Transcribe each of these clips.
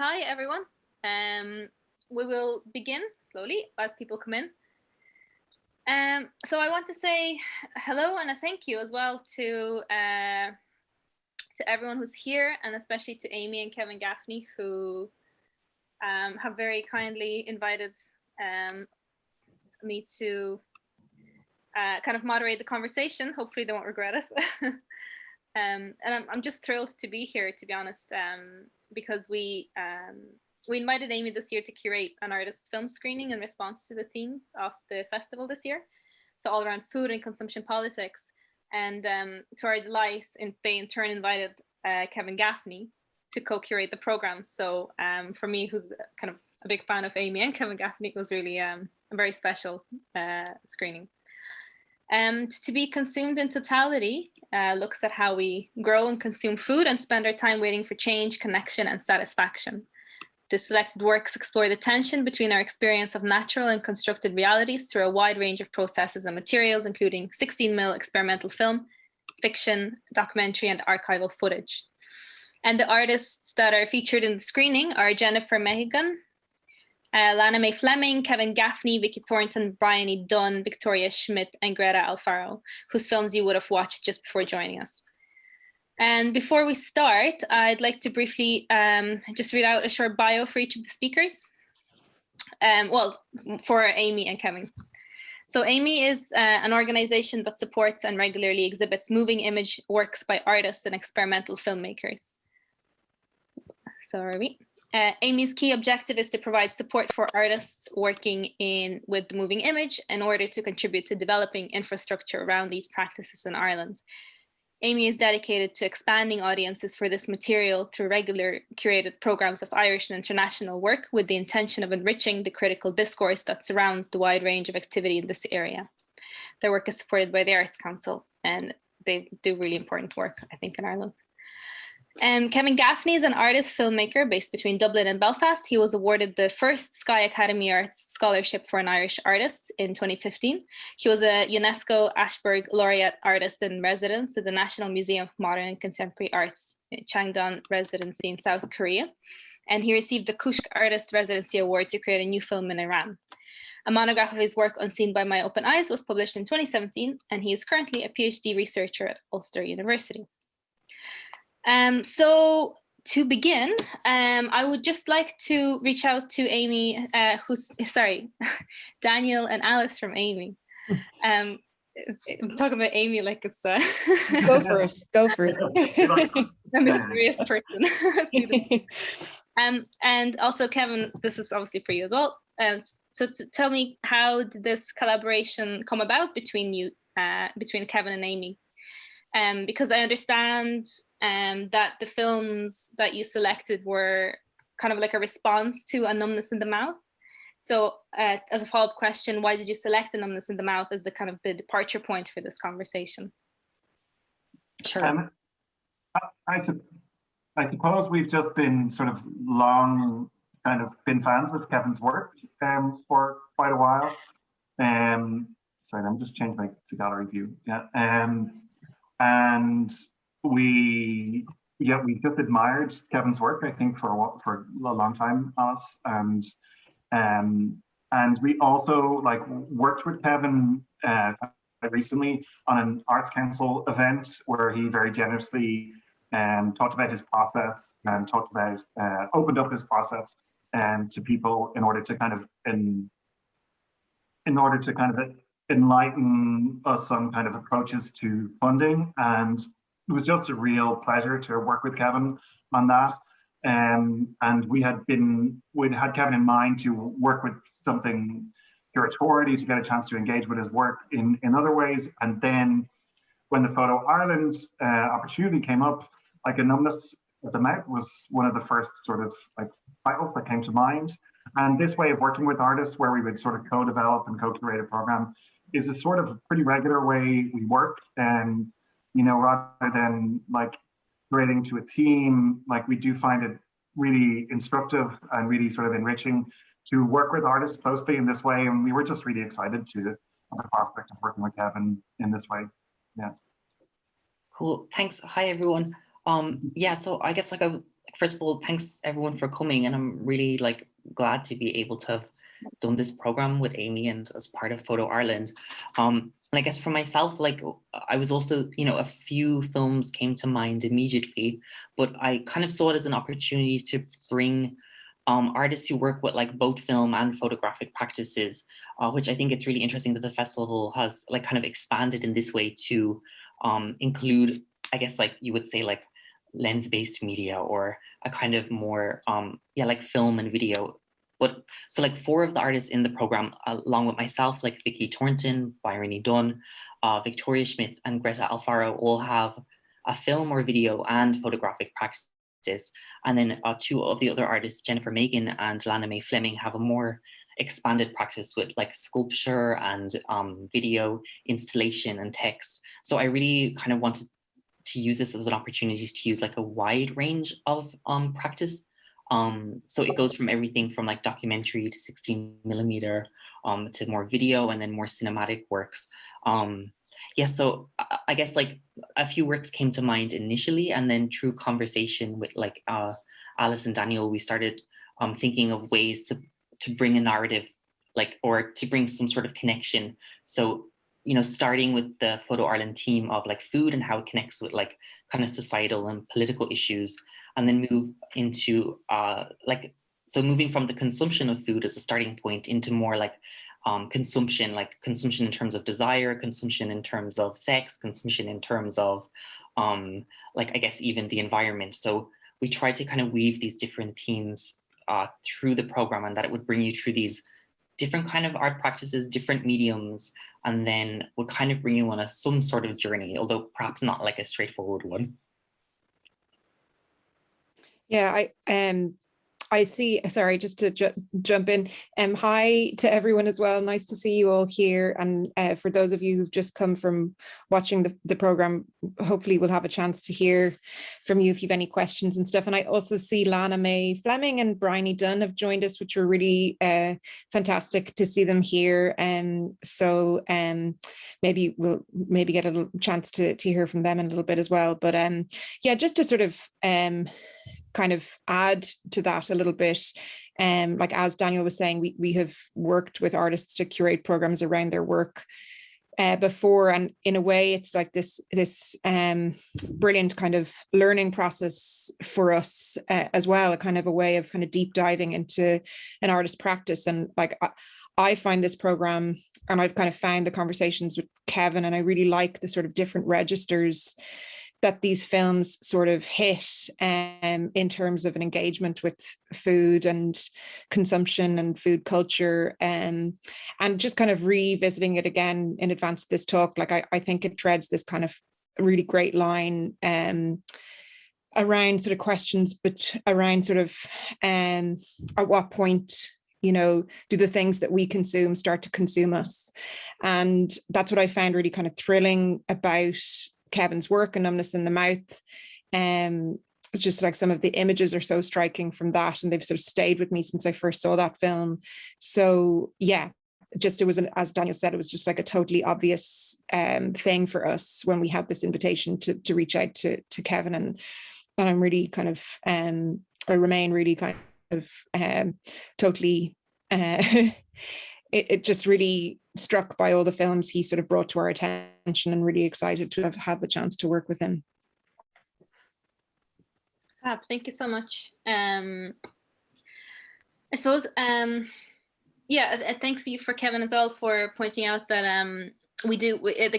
Hi, everyone. We will begin slowly as people come in. So I want to say hello and a thank you as well to everyone who's here, and especially to Amy and Kevin Gaffney, who have very kindly invited me to kind of moderate the conversation. Hopefully they won't regret it. And I'm just thrilled to be here, to be honest, because we invited Amy this year to curate an artist's film screening in response to the themes of the festival this year. So all around food and consumption politics. And to our delight, they in turn invited Kevin Gaffney to co-curate the program. So for me, who's kind of a big fan of Amy and Kevin Gaffney, it was really a very special screening. To be consumed in totality looks at how we grow and consume food and spend our time waiting for change, connection, and satisfaction. The selected works explore the tension between our experience of natural and constructed realities through a wide range of processes and materials, including 16mm experimental film, fiction, documentary, and archival footage. And the artists that are featured in the screening are Jennifer Mehigan, Lana May Fleming, Kevin Gaffney, Vicky Thornton, Brian E. Dunn, Victoria Schmidt, and Greta Alfaro, whose films you would have watched just before joining us. And before we start, I'd like to briefly just read out a short bio for each of the speakers. Well, for Amy and Kevin. So Amy is an organization that supports and regularly exhibits moving image works by artists and experimental filmmakers. Sorry. Amy's key objective is to provide support for artists working with the moving image in order to contribute to developing infrastructure around these practices in Ireland. Amy is dedicated to expanding audiences for this material through regular curated programs of Irish and international work with the intention of enriching the critical discourse that surrounds the wide range of activity in this area. Their work is supported by the Arts Council, and they do really important work, I think, in Ireland. Kevin Gaffney is an artist filmmaker based between Dublin and Belfast. He was awarded the first Sky Academy Arts Scholarship for an Irish artist in 2015. He was a UNESCO Ashberg Laureate Artist in Residence at the National Museum of Modern and Contemporary Arts in Changdong Residency in South Korea. And he received the Kushk Artist Residency Award to create a new film in Iran. A monograph of his work, Unseen by My Open Eyes, was published in 2017, and he is currently a PhD researcher at Ulster University. So to begin, I would just like to reach out to Amy, Daniel and Alice from Aemi. I'm talking about Amy like it's Go for it. A mysterious person. And also Kevin, this is obviously for you as well. So to tell me, how did this collaboration come about between you, between Kevin and Amy? Because I understand that the films that you selected were kind of like a response to A Numbness in the Mouth. So as a follow-up question, why did you select A Numbness in the Mouth as the kind of the departure point for this conversation? Sure. I suppose we've just been sort of long kind of been fans of Kevin's work for quite a while. Sorry, I'm just changing to gallery view. Yeah. And we just admired Kevin's work, I think, for a long time, us, and we also like worked with Kevin recently on an Arts Council event where he very generously talked about his process and talked about opened up his process to people in order to kind of enlighten us on kind of approaches to funding. And it was just a real pleasure to work with Kevin on that. And we'd had Kevin in mind to work with something curatorially to get a chance to engage with his work in other ways. And then when the PhotoIreland opportunity came up, like A Numbness at the Mouth was one of the first sort of like titles that came to mind. And this way of working with artists where we would sort of co-develop and co-curate a program is a sort of pretty regular way we work. And, you know, rather than like creating to a team, like we do find it really instructive and really sort of enriching to work with artists closely in this way. And we were just really excited to have the prospect of working with Kevin in this way. Yeah. Cool. Thanks. Hi, everyone. Yeah, so I guess like first of all, thanks everyone for coming, and I'm really like glad to be able to have done this program with Aemi and as part of Photo Ireland. And I guess for myself, like I was also, you know, a few films came to mind immediately, but I kind of saw it as an opportunity to bring artists who work with like both film and photographic practices, which I think it's really interesting that the festival has like kind of expanded in this way to include, I guess, like you would say like lens-based media or a kind of more, yeah, like film and video. But so like 4 of the artists in the program, along with myself, like Vicky Thornton, Byron Dunn, Victoria Schmidt, and Greta Alfaro, all have a film or video and photographic practice. And then 2 of the other artists, Jennifer Mehigan and Lana May Fleming, have a more expanded practice with like sculpture and video, installation and text. So I really kind of wanted to use this as an opportunity to use like a wide range of practice. So it goes from everything from like documentary to 16mm to more video and then more cinematic works. Yeah, so I guess like a few works came to mind initially, and then through conversation with like Alice and Daniel, we started thinking of ways to bring a narrative, like, or to bring some sort of connection. So, you know, starting with the Photo Ireland team of like food and how it connects with like kind of societal and political issues, and then move into so moving from the consumption of food as a starting point into more like consumption, like consumption in terms of desire, consumption in terms of sex, consumption in terms of like, I guess, even the environment. So we tried to kind of weave these different themes through the program, and that it would bring you through these different kind of art practices, different mediums, and then would kind of bring you on some sort of journey, although perhaps not like a straightforward one. Yeah, I see, sorry, just to jump in. Hi to everyone as well. Nice to see you all here. And for those of you who've just come from watching the program, hopefully we'll have a chance to hear from you if you've any questions and stuff. And I also see Lana May Fleming and Bryony Dunn have joined us, which were really fantastic to see them here. So maybe we'll get a little chance to hear from them in a little bit as well. But yeah, just to sort of kind of add to that a little bit, like as Daniel was saying, we have worked with artists to curate programs around their work before, and in a way it's like this brilliant kind of learning process for us as well, a kind of a way of kind of deep diving into an artist's practice. And like I find this program, and I've kind of found the conversations with Kevin, and I really like the sort of different registers that these films sort of hit in terms of an engagement with food and consumption and food culture, and just kind of revisiting it again in advance of this talk. Like I think it treads this kind of really great line around sort of questions, but around sort of at what point, you know, do the things that we consume start to consume us? And that's what I found really kind of thrilling about Kevin's work and Numbness in the Mouth. Just like some of the images are so striking from that, and they've sort of stayed with me since I first saw that film. So yeah, just, it was, as Daniel said, it was just like a totally obvious thing for us when we had this invitation to reach out to Kevin, and I'm really kind of I remain really kind of totally it just really struck by all the films he sort of brought to our attention, and really excited to have had the chance to work with him. Fab, thank you so much. I suppose, yeah, thanks you for Kevin as well for pointing out that like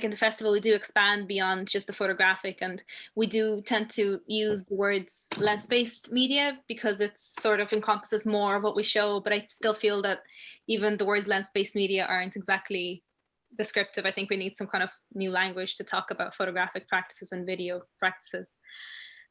in the festival, we do expand beyond just the photographic, and we do tend to use the words lens-based media because it sort of encompasses more of what we show, but I still feel that even the words lens-based media aren't exactly descriptive. I think we need some kind of new language to talk about photographic practices and video practices.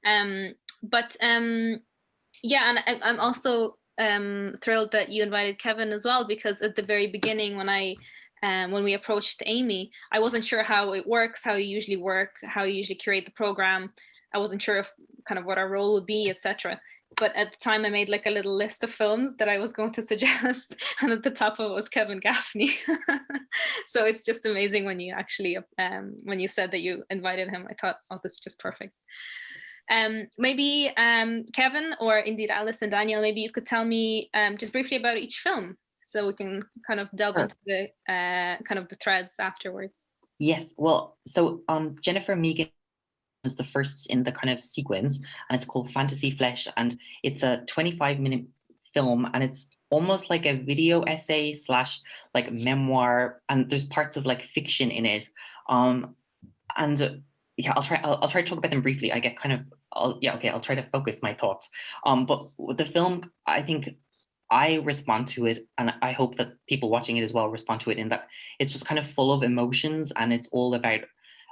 But yeah, and I'm also thrilled that you invited Kevin as well, because at the very beginning when we approached Aemi, I wasn't sure how it works, how you usually work, how you usually curate the program. I wasn't sure of kind of what our role would be, etc. But at the time I made like a little list of films that I was going to suggest, and at the top of it was Kevin Gaffney. So it's just amazing when you actually, when you said that you invited him, I thought, oh, this is just perfect. Maybe Kevin, or indeed Alice and Daniel, maybe you could tell me just briefly about each film, so we can kind of delve into the kind of the threads afterwards. Yes, well, so Jennifer Mehigan is the first in the kind of sequence, and it's called Fantasy Flesh, and it's a 25-minute film, and it's almost like a video essay slash like memoir, and there's parts of like fiction in it. And yeah, I'll try to talk about them briefly. I get kind of I'll try to focus my thoughts. But with the film, I think I respond to it, and I hope that people watching it as well respond to it, in that it's just kind of full of emotions, and it's all about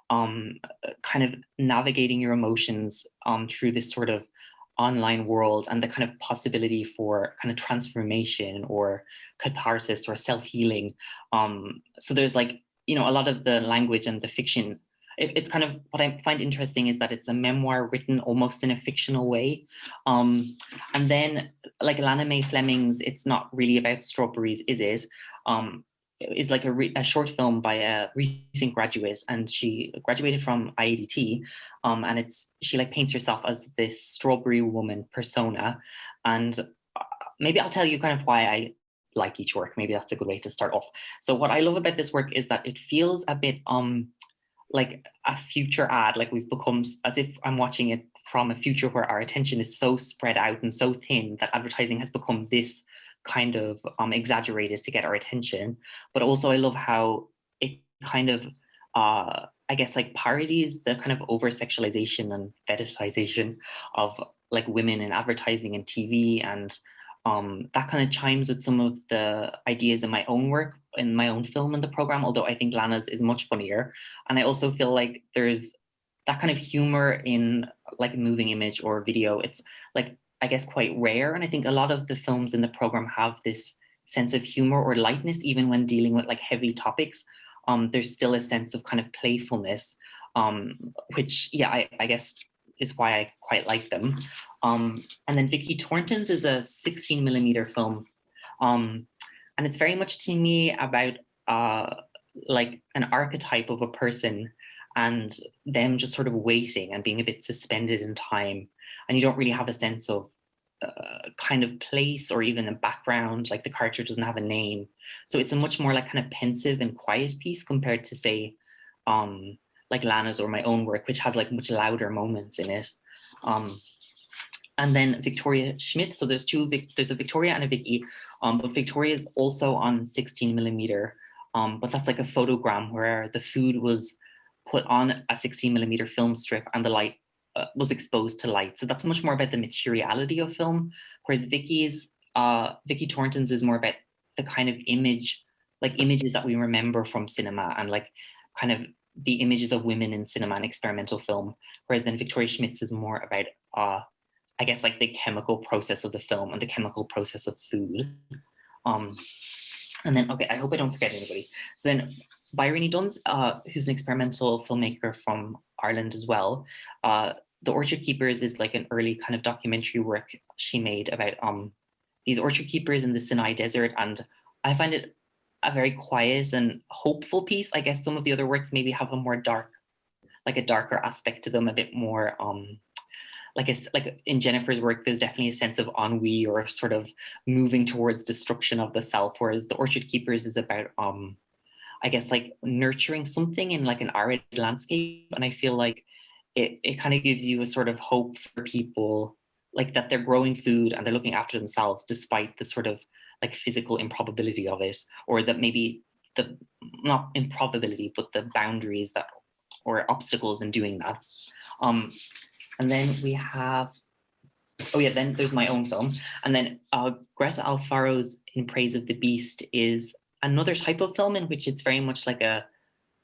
kind of navigating your emotions through this sort of online world, and the kind of possibility for kind of transformation or catharsis or self-healing. So there's like, you know, a lot of the language and the fiction, it's kind of, what I find interesting is that it's a memoir written almost in a fictional way. And then like Lana May Fleming's It's Not Really About Strawberries, Is It? Is like a short film by a recent graduate, and she graduated from IADT, and she like paints herself as this strawberry woman persona. And maybe I'll tell you kind of why I like each work. Maybe that's a good way to start off. So what I love about this work is that it feels a bit like a future ad, like we've become, as if I'm watching it from a future where our attention is so spread out and so thin that advertising has become this kind of exaggerated to get our attention. But also I love how it kind of I guess like parodies the kind of over sexualization and fetishization of like women in advertising and TV, and that kind of chimes with some of the ideas in my own work, in my own film in the program, although I think Lana's is much funnier. And I also feel like there's that kind of humor in like moving image or video. It's like, I guess, quite rare. And I think a lot of the films in the program have this sense of humor or lightness, even when dealing with like heavy topics. There's still a sense of kind of playfulness, which, yeah, I guess is why I quite like them. And then Vicky Thornton's is a 16mm film. And it's very much to me about like an archetype of a person and them just sort of waiting and being a bit suspended in time. And you don't really have a sense of kind of place or even a background, like the character doesn't have a name. So it's a much more like kind of pensive and quiet piece compared to, say, like Lana's or my own work, which has like much louder moments in it. And then Victoria Schmidt. So there's there's a Victoria and a Vicky, but Victoria is also on 16mm, but that's like a photogram where the food was put on a 16mm film strip and the light was exposed to light. So that's much more about the materiality of film, whereas Vicky Thornton's is more about the kind of image, like images that we remember from cinema and like kind of the images of women in cinema and experimental film. Whereas then Victoria Schmidt's is more about, I guess, like the chemical process of the film and the chemical process of food. And then, okay, I hope I don't forget anybody. So then Bryony Dunn's, who's an experimental filmmaker from Ireland as well. The Orchard Keepers is like an early kind of documentary work she made about these orchard keepers in the Sinai Desert. And I find it a very quiet and hopeful piece. I guess some of the other works maybe have a more dark, like a darker aspect to them, a bit more, like in Jennifer's work, there's definitely a sense of ennui or sort of moving towards destruction of the self, whereas the Orchard Keepers is about, I guess, like nurturing something in like an arid landscape. And I feel like it kind of gives you a sort of hope for people, like that they're growing food and they're looking after themselves despite the sort of like physical improbability of it, or that maybe the, not improbability, but the boundaries that, or obstacles in doing that. And then we have, oh yeah, then there's my own film. And then Greta Alfaro's In Praise of the Beast is another type of film in which it's very much like a,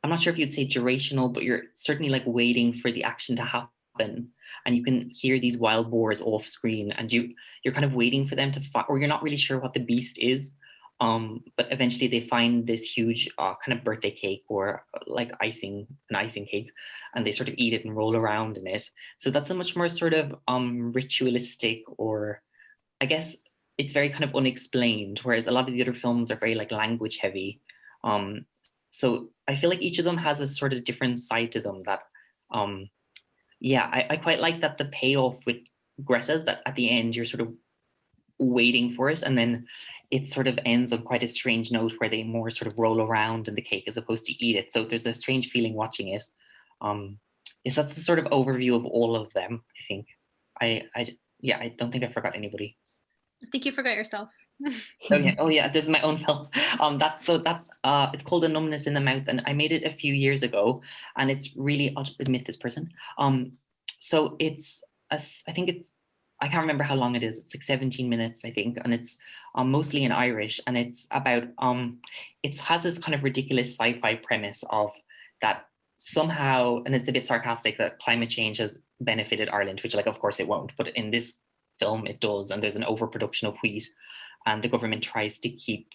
I'm not sure if you'd say durational, but you're certainly like waiting for the action to happen. And you can hear these wild boars off screen and you're kind of waiting for them to find, or you're not really sure what the beast is. But eventually they find this huge kind of birthday cake or like an icing cake, and they sort of eat it and roll around in it. So that's a much more sort of ritualistic, or I guess it's very kind of unexplained, whereas a lot of the other films are very like language heavy. So I feel like each of them has a sort of different side to them that yeah, I quite like that the payoff with Greta's, that at the end you're sort of waiting for it, and then it sort of ends on quite a strange note where they more sort of roll around in the cake as opposed to eat it. So there's a strange feeling watching it. Yes, that's the sort of overview of all of them, I think. Yeah, I don't think I forgot anybody. I think you forgot yourself. Oh yeah, this is my own film. That's it's called A Numbness in the Mouth, and I made it a few years ago, and it's really, I'll just admit this person. So I think I can't remember how long it is. It's like 17 minutes, I think, and it's mostly in Irish, and it's about it has this kind of ridiculous sci-fi premise of that somehow, and it's a bit sarcastic, that climate change has benefited Ireland, which, like, of course it won't, but in this film it does, and there's an overproduction of wheat, and the government tries to keep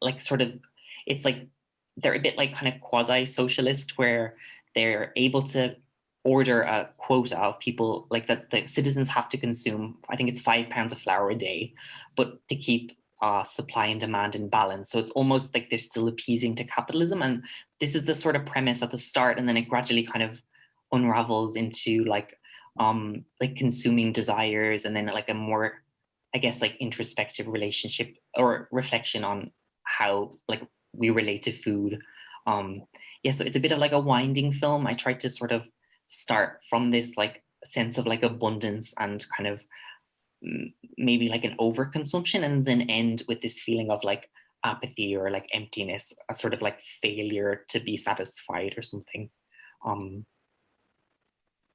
like sort of, it's like they're a bit like kind of quasi-socialist, where they're able to order a quota of people, like that the citizens have to consume, I think it's 5 pounds of flour a day, but to keep supply and demand in balance. So it's almost like they're still appeasing to capitalism. And this is the sort of premise at the start, and then it gradually kind of unravels into like consuming desires, and then like a more, I guess, like introspective relationship or reflection on how like we relate to food. Yeah, so it's a bit of like a winding film. I tried to sort of start from this like sense of like abundance and kind of maybe like an overconsumption, and then end with this feeling of like apathy or like emptiness, a sort of like failure to be satisfied or something.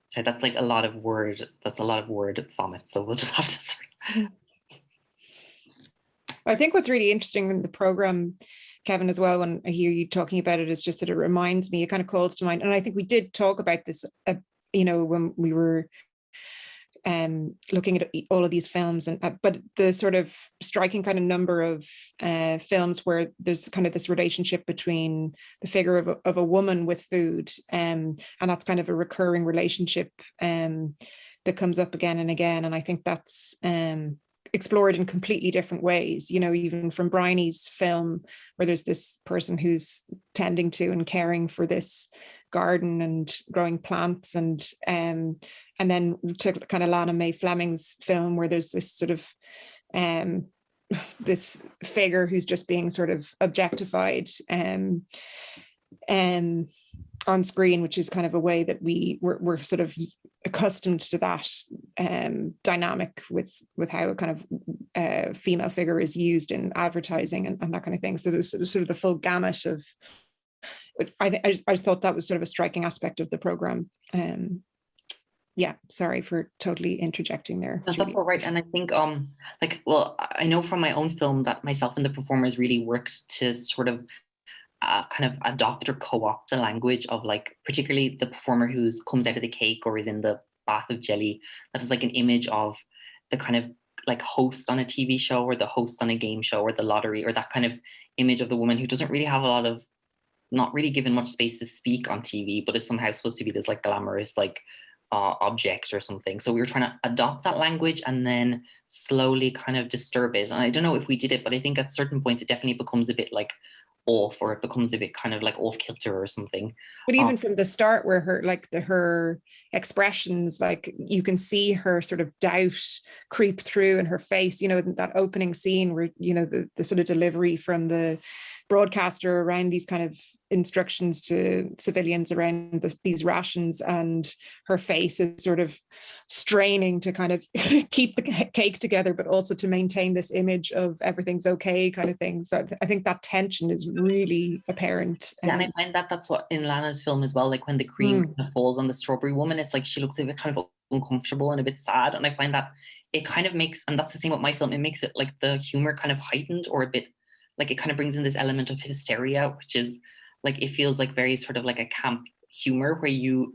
So that's like a lot of word vomit, so we'll just have to sort. I think what's really interesting in the program, Kevin, as well, when I hear you talking about it, is just that it reminds me, it kind of calls to mind, and I think we did talk about this, when we were looking at all of these films, and but the sort of striking kind of number of films where there's kind of this relationship between the figure of a woman with food, and that's kind of a recurring relationship that comes up again and again, and I think that's explored in completely different ways, even from Bryony's film, where there's this person who's tending to and caring for this garden and growing plants, and then to kind of Lana May Fleming's film, where there's this sort of this figure who's just being sort of objectified on screen, which is kind of a way that we're sort of accustomed to that dynamic with how a kind of female figure is used in advertising and that kind of thing. So there's sort of the full gamut of, I just thought that was sort of a striking aspect of the program. Yeah, sorry for totally interjecting there. No, that's all right. And I think I know from my own film that myself and the performers really worked to sort of kind of adopt or co-opt the language of, like, particularly the performer who comes out of the cake or is in the bath of jelly, that is like an image of the kind of like host on a TV show or the host on a game show or the lottery, or that kind of image of the woman who doesn't really have not really given much space to speak on TV, but is somehow supposed to be this like glamorous like object or something. So we were trying to adopt that language and then slowly kind of disturb it. And I don't know if we did it, but I think at certain points it definitely becomes a bit like off, or it becomes a bit kind of like off kilter or something. But even from the start, where her expressions, like you can see her sort of doubt creep through in her face, that opening scene where, the sort of delivery from the broadcaster around these kind of instructions to civilians around these rations, and her face is sort of straining to kind of keep the cake together, but also to maintain this image of everything's okay kind of thing. So I think that tension is really apparent. Yeah, and I find that's what in Lana's film as well, like when the cream kind of falls on the strawberry woman, it's like she looks a bit kind of uncomfortable and a bit sad, and I find that it kind of makes, and that's the same with my film, it makes it like the humor kind of heightened, or a bit like it kind of brings in this element of hysteria, which is like, it feels like very sort of like a camp humor where you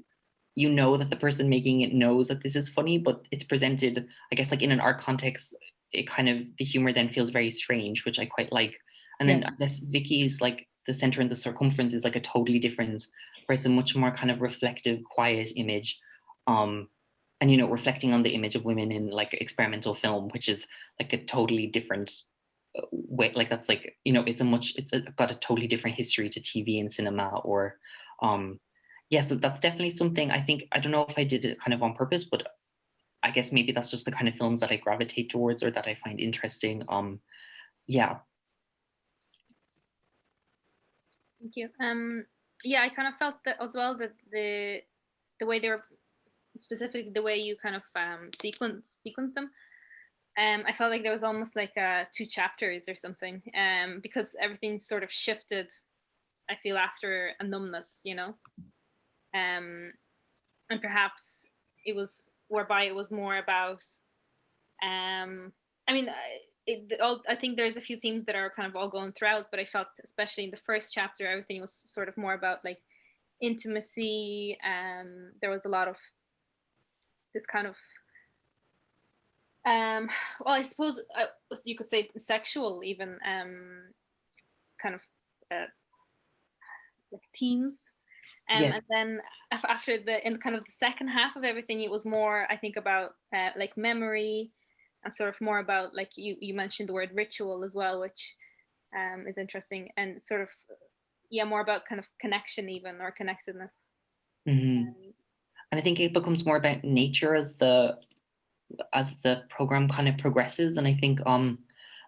know that the person making it knows that this is funny, but it's presented, I guess, like in an art context, it kind of, the humor then feels very strange, which I quite like. And then I guess Vicky's like the center and the circumference is like a totally different, where it's a much more kind of reflective, quiet image. And, reflecting on the image of women in like experimental film, which is like a totally different way, like that's like, it's got a totally different history to TV and cinema, or yeah, so that's definitely something I think, I don't know if I did it kind of on purpose, but I guess maybe that's just the kind of films that I gravitate towards or that I find interesting. Yeah. Thank you. Yeah, I kind of felt that as well, that the way they were, specifically the way you kind of sequence them. I felt like there was almost like 2 chapters or something, because everything sort of shifted, I feel, after a numbness, you know, and perhaps it was more about, I mean, I think there's a few themes that are kind of all going throughout, but I felt especially in the first chapter, everything was sort of more about like intimacy. There was a lot of this kind of, well, I suppose you could say sexual even, kind of like themes. Yes. And then after in kind of the second half of everything, it was more, I think, about like memory, and sort of more about, like you mentioned the word ritual as well, which is interesting, and sort of, yeah, more about kind of connection even, or connectedness. Mm-hmm. And I think it becomes more about nature as the program kind of progresses. And I think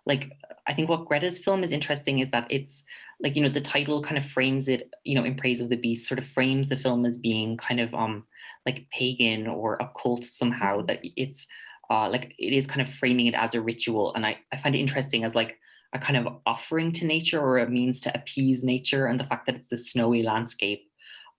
like I think what Greta's film is interesting is that it's like, you know, the title kind of frames it, you know, In Praise of the Beast, sort of frames the film as being kind of like pagan or occult somehow, that it's like it is kind of framing it as a ritual. And I find it interesting as like a kind of offering to nature, or a means to appease nature, and the fact that it's the snowy landscape.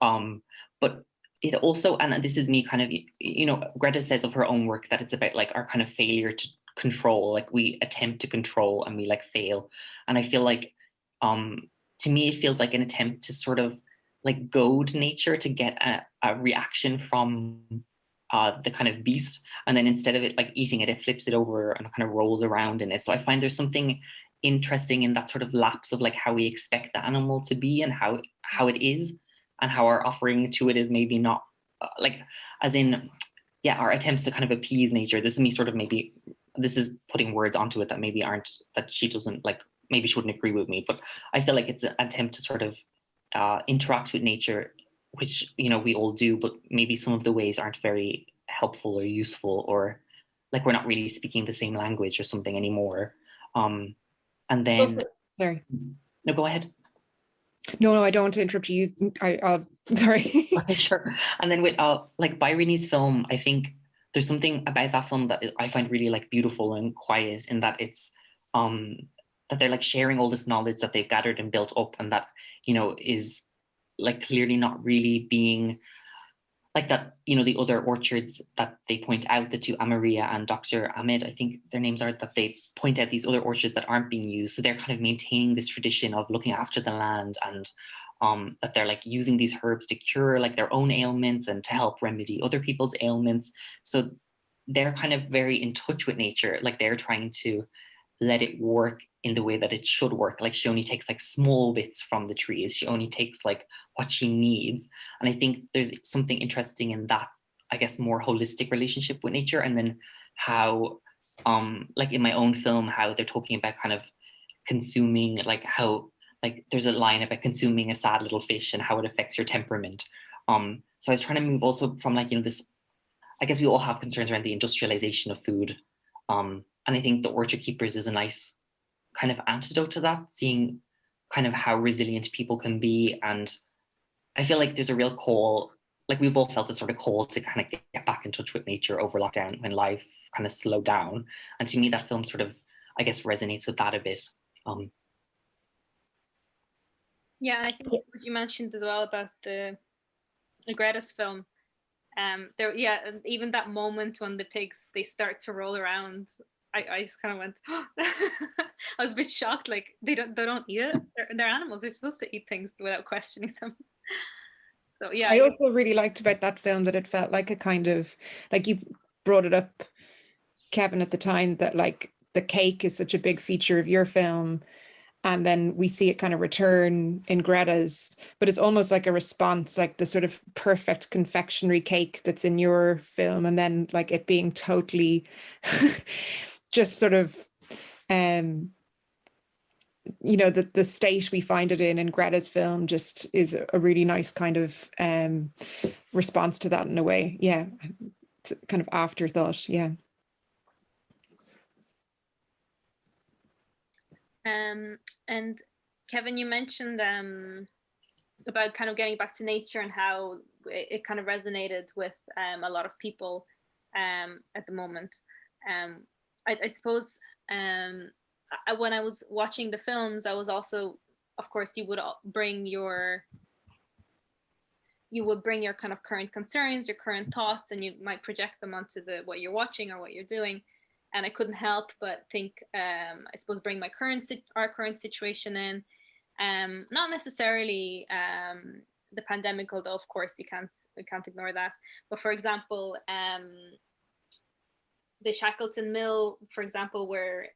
But it also, and this is me kind of, you know, Greta says of her own work that it's about like our kind of failure to control, like we attempt to control and we like fail. And I feel like to me it feels like an attempt to sort of like goad nature to get a reaction from the kind of beast, and then instead of it like eating it, it flips it over and kind of rolls around in it. So I find there's something interesting in that sort of lapse of like how we expect the animal to be and how it is, and how our offering to it is maybe not like, as in, yeah, our attempts to kind of appease nature. This is me sort of, maybe this is putting words onto it that maybe aren't, that she doesn't like, maybe she wouldn't agree with me, but I feel like it's an attempt to sort of interact with nature, which, you know, we all do, but maybe some of the ways aren't very helpful or useful, or like we're not really speaking the same language or something anymore. And then Also, sorry. No, go ahead. No, I don't want to interrupt you. I'll sorry. Okay, sure. And then with like Byronese film, I think there's something about that film that I find really like beautiful and quiet, in that it's that they're like sharing all this knowledge that they've gathered and built up, and that, you know, is like clearly not really being like that, you know, the other orchards that they point out, the two Amaria and Dr. Ahmed, I think their names are, that they point out these other orchards that aren't being used. So they're kind of maintaining this tradition of looking after the land, and that they're like using these herbs to cure like their own ailments and to help remedy other people's ailments. So they're kind of very in touch with nature. Like they're trying to let it work in the way that it should work. Like she only takes like small bits from the trees. She only takes like what she needs. And I think there's something interesting in that, I guess, more holistic relationship with nature. And then how, like in my own film, how they're talking about kind of consuming, like how, like there's a line about consuming a sad little fish and how it affects your temperament. So I was trying to move also from like, you know, this, I guess we all have concerns around the industrialization of food. And I think The Orchard Keepers is a nice kind of antidote to that, seeing kind of how resilient people can be. And I feel like there's a real call, like we've all felt this sort of call to kind of get back in touch with nature over lockdown when life kind of slowed down. And to me, that film sort of, I guess, resonates with that a bit. Yeah, I think what you mentioned as well about the Greta's film, there, yeah, and even that moment when the pigs, they start to roll around, I just kind of went, oh. I was a bit shocked. Like they don't eat it. They're animals. They're supposed to eat things without questioning them. So yeah, I also really liked about that film that it felt like a kind of, like you brought it up, Kevin, at the time, that like the cake is such a big feature of your film, and then we see it kind of return in Greta's, but it's almost like a response, like the sort of perfect confectionery cake that's in your film, and then like it being totally just sort of you know, the state we find it in Greta's film just is a really nice kind of response to that in a way. Yeah, it's a kind of afterthought. Yeah. And Kevin, you mentioned about kind of getting back to nature and how it kind of resonated with a lot of people at the moment. I suppose when I was watching the films, I was also, of course, you would bring your kind of current concerns, your current thoughts, and you might project them onto what you're watching or what you're doing. And I couldn't help but think, I suppose, bring our current situation in. Not necessarily the pandemic, although of course we can't ignore that. But for example, the Shackleton Mill, for example, where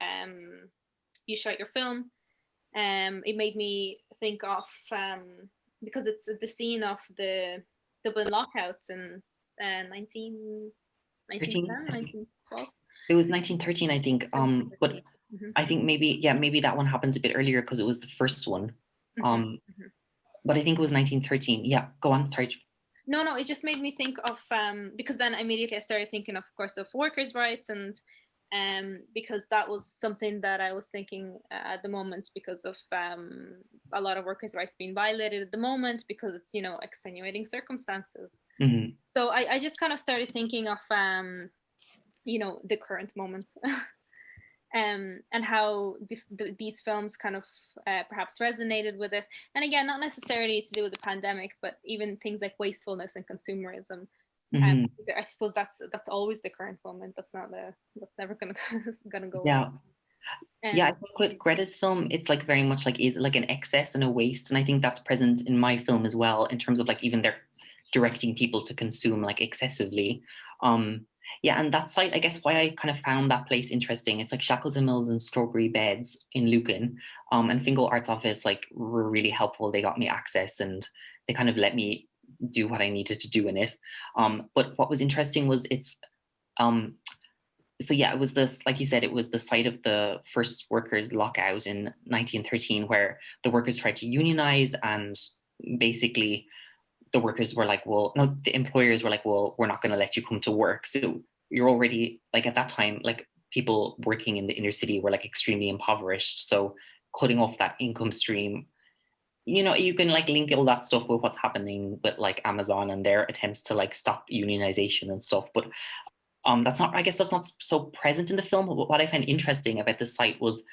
you shot your film, it made me think of, because it's the scene of the Dublin lockouts in 1910, 1912. It was 1913, I think. But I think maybe that one happens a bit earlier because it was the first one. But I think it was 1913. Yeah, go on. Sorry. No, it just made me think of, because then immediately I started thinking, of course, of workers' rights, and because that was something that I was thinking at the moment, because of a lot of workers' rights being violated at the moment, because it's, you know, extenuating circumstances. So I just kind of started thinking of, you know, the current moment. And how these films kind of perhaps resonated with it. And again, not necessarily to do with the pandemic, but even things like wastefulness and consumerism. I suppose that's always the current moment. That's never gonna go yeah away. Yeah, I think with Greta's film, it's like very much like is like an excess and a waste, and I think that's present in my film as well, in terms of like even they're directing people to consume like excessively. Yeah, and that site, I guess why I kind of found that place interesting, it's like Shackleton Mills and Strawberry Beds in Lucan, and Fingal Arts Office like were really helpful. They got me access and they kind of let me do what I needed to do in it. But what was interesting was it's, so yeah, it was this, like you said, it was the site of the first workers' lockout in 1913, where the workers tried to unionize, and basically the workers were like, well, no, the employers were like, well, we're not going to let you come to work. So you're already, like at that time, like people working in the inner city were like extremely impoverished. So cutting off that income stream, you know, you can like link all that stuff with what's happening with like Amazon and their attempts to like stop unionization and stuff. But that's not, I guess that's not so present in the film. But what I find interesting about the site was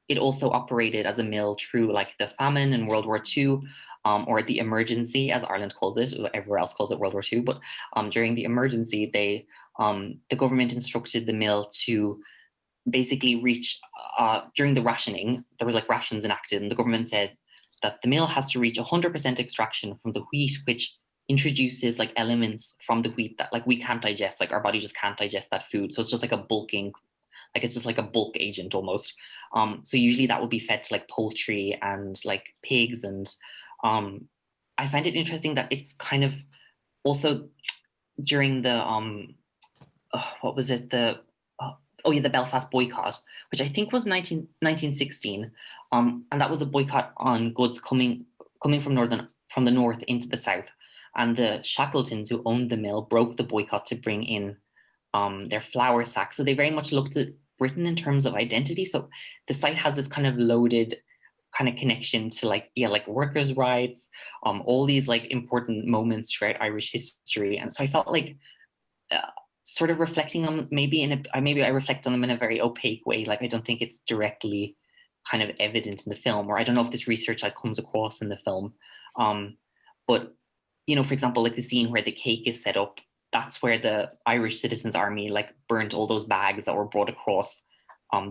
it also operated as a mill through like the famine in World War II, or the emergency, as Ireland calls it. Everywhere else calls it World War II. But during the emergency, the government instructed the mill to basically reach, during the rationing, there was like rations enacted, and the government said that the mill has to reach 100% extraction from the wheat, which introduces like elements from the wheat that like we can't digest, like our body just can't digest that food. So it's just like a bulking, like it's just like a bulk agent almost. So usually that would be fed to like poultry and like pigs. And I find it interesting that it's kind of also during the what was it, the the Belfast boycott, which I think was 1916, and that was a boycott on goods coming from the north into the south. And the Shackletons, who owned the mill, broke the boycott to bring in their flour sacks. So they very much looked at Britain in terms of identity. So the site has this kind of loaded kind of connection to like workers' rights, all these like important moments throughout Irish history. And so I felt like sort of reflecting on maybe I reflect on them in a very opaque way. Like I don't think it's directly kind of evident in the film, or I don't know if this research like comes across in the film. But you know, for example, like the scene where the cake is set up, that's where the Irish Citizens Army like burnt all those bags that were brought across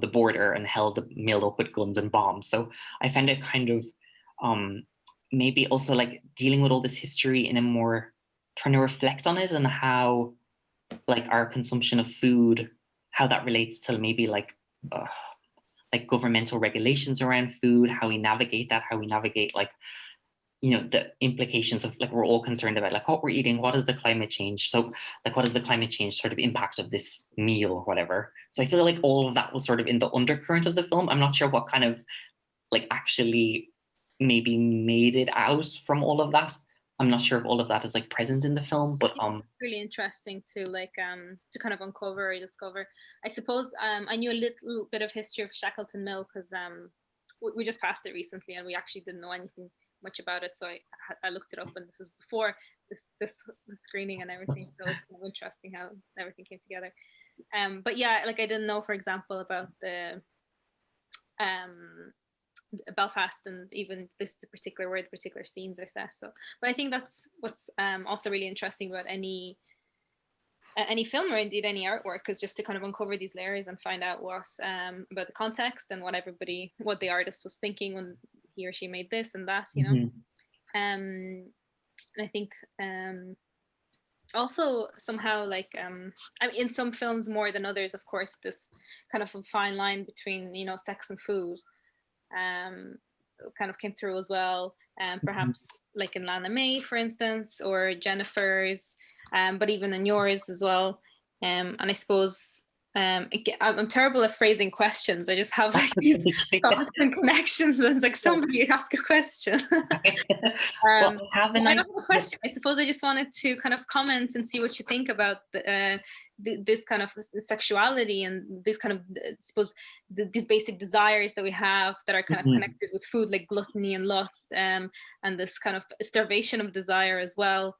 the border and held the mill up with guns and bombs. So I find it kind of maybe also like dealing with all this history in a more, trying to reflect on it and how like our consumption of food, how that relates to maybe like governmental regulations around food, how we navigate like, you know, the implications of like, we're all concerned about like what we're eating, what is the climate change? So like, what is the climate change sort of impact of this meal or whatever? So I feel like all of that was sort of in the undercurrent of the film. I'm not sure what kind of like actually maybe made it out from all of that. I'm not sure if all of that is like present in the film, but really interesting to like to kind of uncover or discover. I suppose I knew a little bit of history of Shackleton Mill because we just passed it recently and we actually didn't know anything much about it, so I looked it up, and this was before this screening and everything, so it's kind of interesting how everything came together. But yeah, like I didn't know, for example, about the Belfast and even this particular where the particular scenes are set. So, but I think that's what's also really interesting about any film or indeed any artwork, is just to kind of uncover these layers and find out what about the context and what the artist was thinking when he or she made this and that, you know. And I think also somehow like I mean, in some films more than others, of course, this kind of a fine line between, you know, sex and food kind of came through as well, perhaps like in Lana May, for instance, or Jennifer's, but even in yours as well. And I suppose I'm terrible at phrasing questions. I just have like these thoughts and connections, and it's like somebody ask a question. Well, I don't have a question. I suppose I just wanted to kind of comment and see what you think about this kind of sexuality and this kind of, I suppose, these basic desires that we have that are kind of connected with food, like gluttony and lust, and this kind of starvation of desire as well,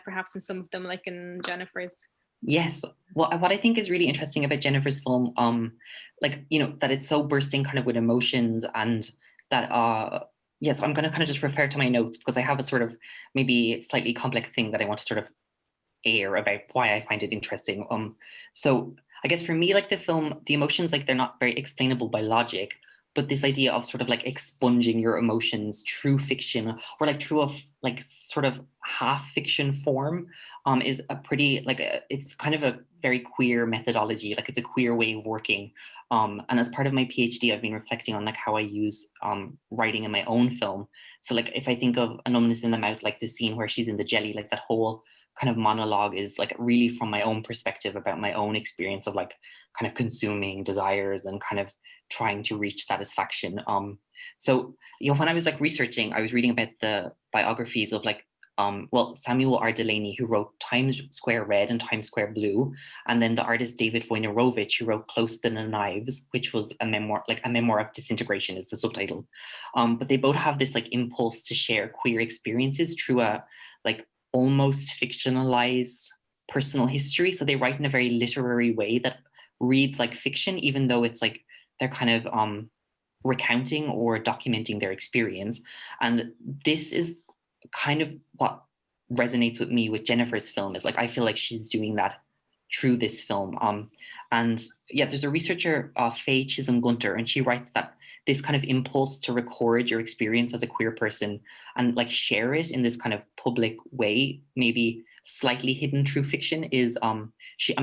perhaps in some of them, like in Jennifer's. Yes. Well, what I think is really interesting about Jennifer's film, like, you know, that it's so bursting kind of with emotions, and that, yes, I'm going to kind of just refer to my notes because I have a sort of maybe slightly complex thing that I want to sort of air about why I find it interesting. So I guess for me, like the film, the emotions, like they're not very explainable by logic, but this idea of sort of like expunging your emotions through fiction, or like through a like sort of half fiction form, is a pretty like it's kind of a very queer methodology. Like it's a queer way of working. And as part of my PhD, I've been reflecting on like how I use writing in my own film. So like if I think of A Numbness in the Mouth, like the scene where she's in the jelly, like that whole kind of monologue is like really from my own perspective about my own experience of like kind of consuming desires and kind of trying to reach satisfaction. So, you know, when I was like researching, I was reading about the biographies of like, well, Samuel R. Delany, who wrote Times Square Red and Times Square Blue, and then the artist David Wojnarowicz, who wrote Close to the Knives, which was a memoir, like a memoir of disintegration is the subtitle. But they both have this like impulse to share queer experiences through a like almost fictionalized personal history. So they write in a very literary way that reads like fiction, even though it's like they're kind of recounting or documenting their experience. And this is kind of what resonates with me with Jennifer's film, is like I feel like she's doing that through this film. And yeah, there's a researcher, Faye Chisholm Gunter, and she writes that this kind of impulse to record your experience as a queer person and like share it in this kind of public way, maybe slightly hidden through fiction, is I'm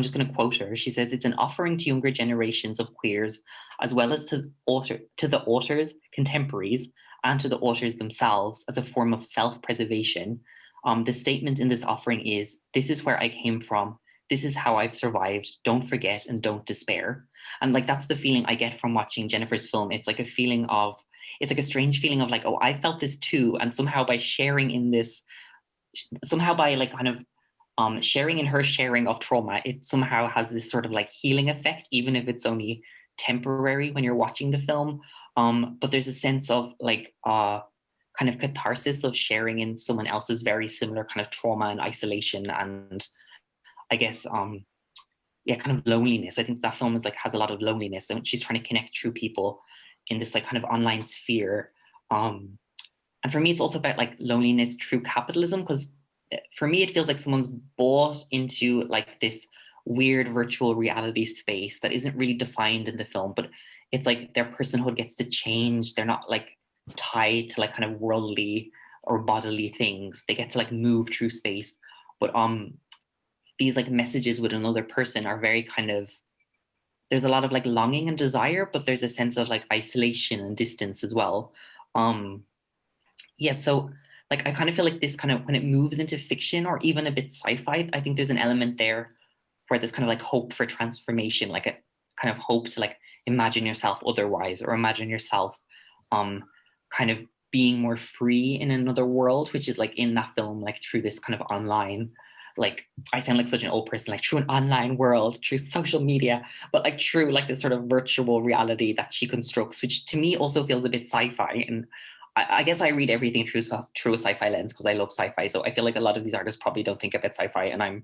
just going to quote her. She says, "It's an offering to younger generations of queers, as well as to the authors' contemporaries and to the authors themselves, as a form of self-preservation. The statement in this offering is, this is where I came from. This is how I've survived. Don't forget and don't despair." And like, that's the feeling I get from watching Jennifer's film. It's like a feeling of, it's like a strange feeling of like, oh, I felt this too. And somehow by sharing in this, somehow by like kind of sharing in her sharing of trauma, it somehow has this sort of like healing effect, even if it's only temporary when you're watching the film. But there's a sense of like kind of catharsis of sharing in someone else's very similar kind of trauma and isolation, and I guess yeah, kind of loneliness. I think that film is like has a lot of loneliness, and she's trying to connect through people in this like kind of online sphere. And for me, it's also about like loneliness through capitalism, because for me, it feels like someone's bought into like this weird virtual reality space that isn't really defined in the film, but it's like their personhood gets to change. They're not like tied to like kind of worldly or bodily things. They get to like move through space. But these like messages with another person are very kind of, there's a lot of like longing and desire, but there's a sense of like isolation and distance as well. Yeah, so like I kind of feel like this kind of, when it moves into fiction or even a bit sci-fi, I think there's an element there where there's kind of like hope for transformation, like a kind of hope to like imagine yourself otherwise, or imagine yourself kind of being more free in another world, which is like in that film, like through this kind of online, like I sound like such an old person, like through an online world, through social media, but like through like this sort of virtual reality that she constructs, which to me also feels a bit sci-fi. And I guess I read everything through a sci-fi lens because I love sci-fi. So I feel like a lot of these artists probably don't think about sci-fi, and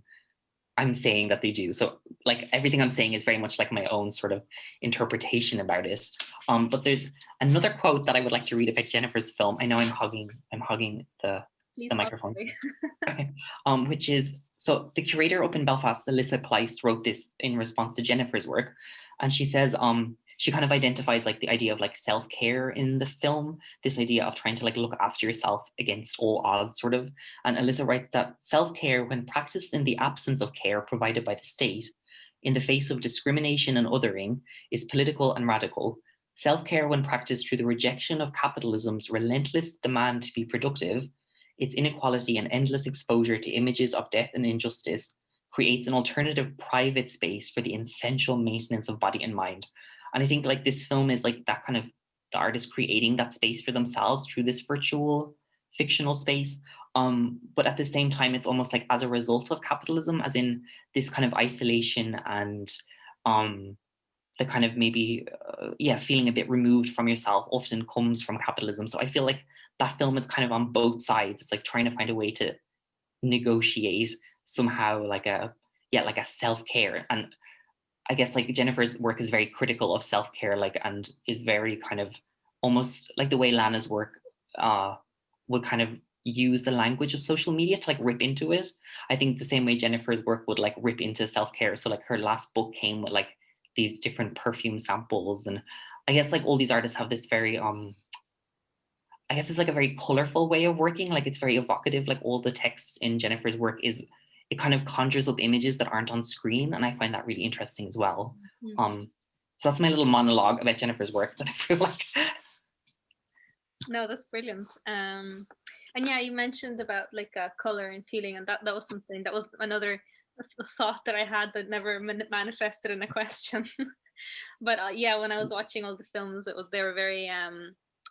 I'm saying that they do. So like everything I'm saying is very much like my own sort of interpretation about it. But there's another quote that I would like to read about Jennifer's film. I know I'm hugging the microphone. Okay. Which is, so the curator up in Belfast, Alyssa Kleist, wrote this in response to Jennifer's work. And she says, she kind of identifies like the idea of like self-care in the film, this idea of trying to like look after yourself against all odds sort of. And Alyssa writes that self-care, when practiced in the absence of care provided by the state, in the face of discrimination and othering, is political and radical. Self-care, when practiced through the rejection of capitalism's relentless demand to be productive, its inequality and endless exposure to images of death and injustice, creates an alternative private space for the essential maintenance of body and mind. And I think like this film is like that kind of the artist creating that space for themselves through this virtual fictional space. But at the same time, it's almost like as a result of capitalism, as in this kind of isolation and the kind of maybe, feeling a bit removed from yourself often comes from capitalism. So I feel like that film is kind of on both sides. It's like trying to find a way to negotiate somehow like a self-care. And I guess like Jennifer's work is very critical of self-care, like, and is very kind of almost like the way Lana's work would kind of use the language of social media to like rip into it. I think the same way Jennifer's work would like rip into self-care. So like her last book came with like these different perfume samples, and I guess like all these artists have this very I guess it's like a very colorful way of working. Like it's very evocative. Like all the text in Jennifer's work it kind of conjures up images that aren't on screen. And I find that really interesting as well. So that's my little monologue about Jennifer's work, but I feel like. No, that's brilliant. And yeah, you mentioned about like color and feeling, and that was something that was another thought that I had that never manifested in a question. But yeah, when I was watching all the films,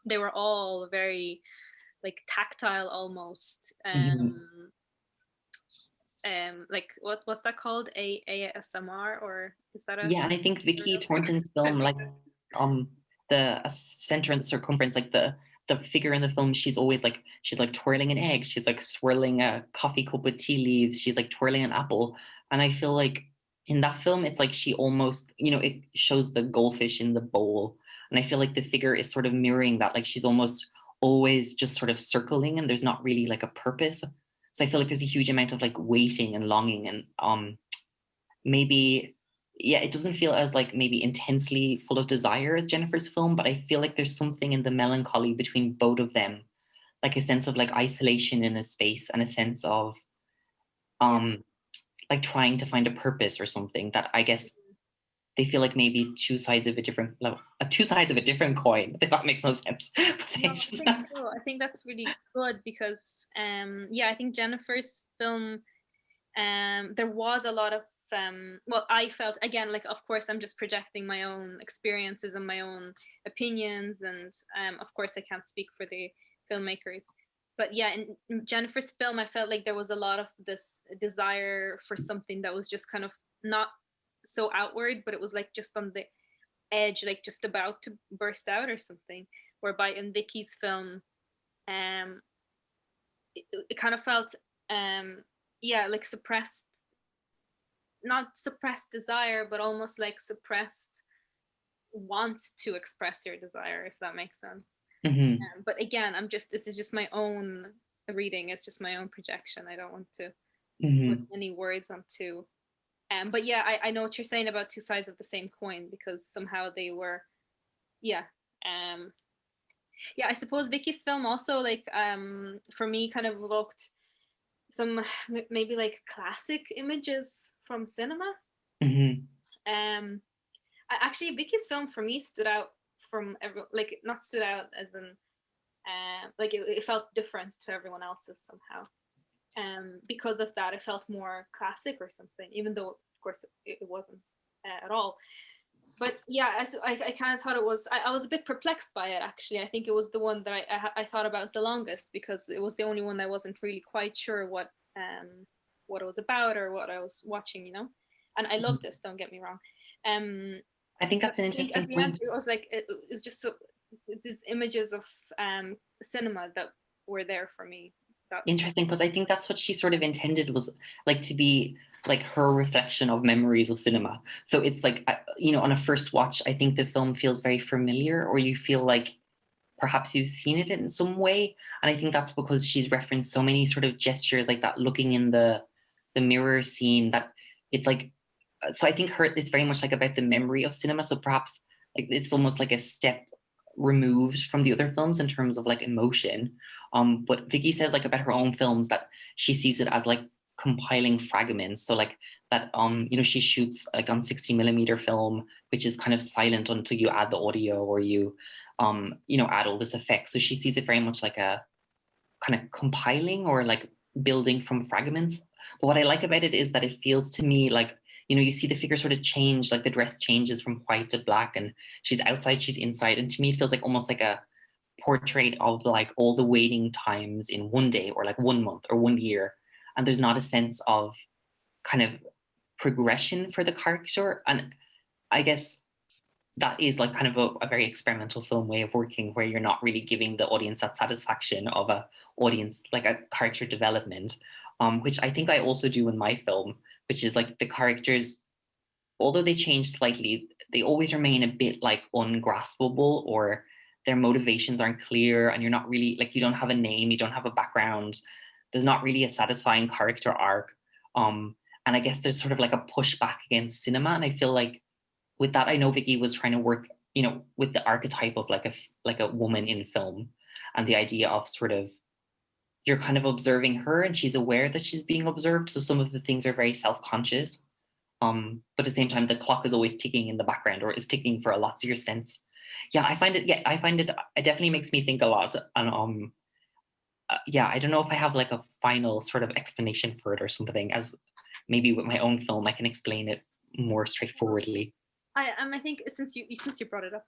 they were all very like tactile almost. Like what's that called? ASMR, or is that a? Yeah, and I think Vicky Thornton's film, like the center and the circumference, like the figure in the film, she's like twirling an egg, she's like swirling a coffee cup with tea leaves, she's like twirling an apple. And I feel like in that film, it's like she almost, it shows the goldfish in the bowl. And I feel like the figure is sort of mirroring that, like she's almost always just sort of circling and there's not really like a purpose. So I feel like there's a huge amount of like waiting and longing, and maybe, yeah, it doesn't feel as like maybe intensely full of desire as Jennifer's film, but I feel like there's something in the melancholy between both of them, like a sense of like isolation in a space and a sense of like trying to find a purpose or something that I guess they feel like maybe two sides of a different coin, if that makes no sense. No, I think that's really good because I think Jennifer's film, there was a lot of I felt, again, like of course I'm just projecting my own experiences and my own opinions, and of course I can't speak for the filmmakers, but yeah, in Jennifer's film I felt like there was a lot of this desire for something that was just kind of not so outward, but it was like just on the edge, like just about to burst out or something, whereby in Vicky's film it kind of felt like suppressed, not suppressed desire, but almost like suppressed want to express your desire, if that makes sense. But again, this is just my own reading, it's just my own projection. I don't want to put any words onto but yeah, I know what you're saying about two sides of the same coin, because somehow they were I suppose Vicky's film also, like for me, kind of evoked some maybe like classic images from cinema. Actually, Vicky's film for me stood out from like, not stood out as in like it felt different to everyone else's somehow. Because of that, it felt more classic or something, even though of course it wasn't at all. but yeah, I kind of thought it was, I was a bit perplexed by it actually. I think it was the one that I thought about the longest, because it was the only one I wasn't really quite sure what it was about or what I was watching, you know. And I loved it, don't get me wrong. I think that's an I think interesting at the point. end it was like it was just so, these images of cinema that were there for me. That's interesting, because I think that's what she sort of intended, was like to be like her reflection of memories of cinema. So it's like, you know, on a first watch, I think the film feels very familiar, or you feel like perhaps you've seen it in some way. And I think that's because she's referenced so many sort of gestures like that, looking in the mirror scene, that it's like, so I think it's very much like about the memory of cinema. So perhaps like it's almost like a step removed from the other films in terms of like emotion. But Vicky says like about her own films that she sees it as like compiling fragments. So like that, you know, she shoots like on 60mm film, which is kind of silent until you add the audio, or you, you know, add all this effect. So she sees it very much like a kind of compiling or like building from fragments. But what I like about it is that it feels to me like, you know, you see the figure sort of change, like the dress changes from white to black, and she's outside, she's inside. And to me, it feels like almost like a portrait of like all the waiting times in one day, or like 1 month or 1 year. And there's not a sense of kind of progression for the character. And I guess that is like kind of a very experimental film way of working, where you're not really giving the audience that satisfaction of a audience, like a character development, which I think I also do in my film, which is like the characters, although they change slightly, they always remain a bit like ungraspable, or their motivations aren't clear, and you're not really like, you don't have a name, you don't have a background, there's not really a satisfying character arc. And I guess there's sort of like a pushback against cinema, and I feel like with that, I know Vicky was trying to work, you know, with the archetype of like a woman in film, and the idea of sort of, you're kind of observing her and she's aware that she's being observed. So some of the things are very self-conscious. But at the same time, the clock is always ticking in the background, or is ticking for a lot of your sense. Yeah, I find it, it definitely makes me think a lot. And yeah, I don't know if I have like a final sort of explanation for it or something, as maybe with my own film, I can explain it more straightforwardly. I think since you brought it up,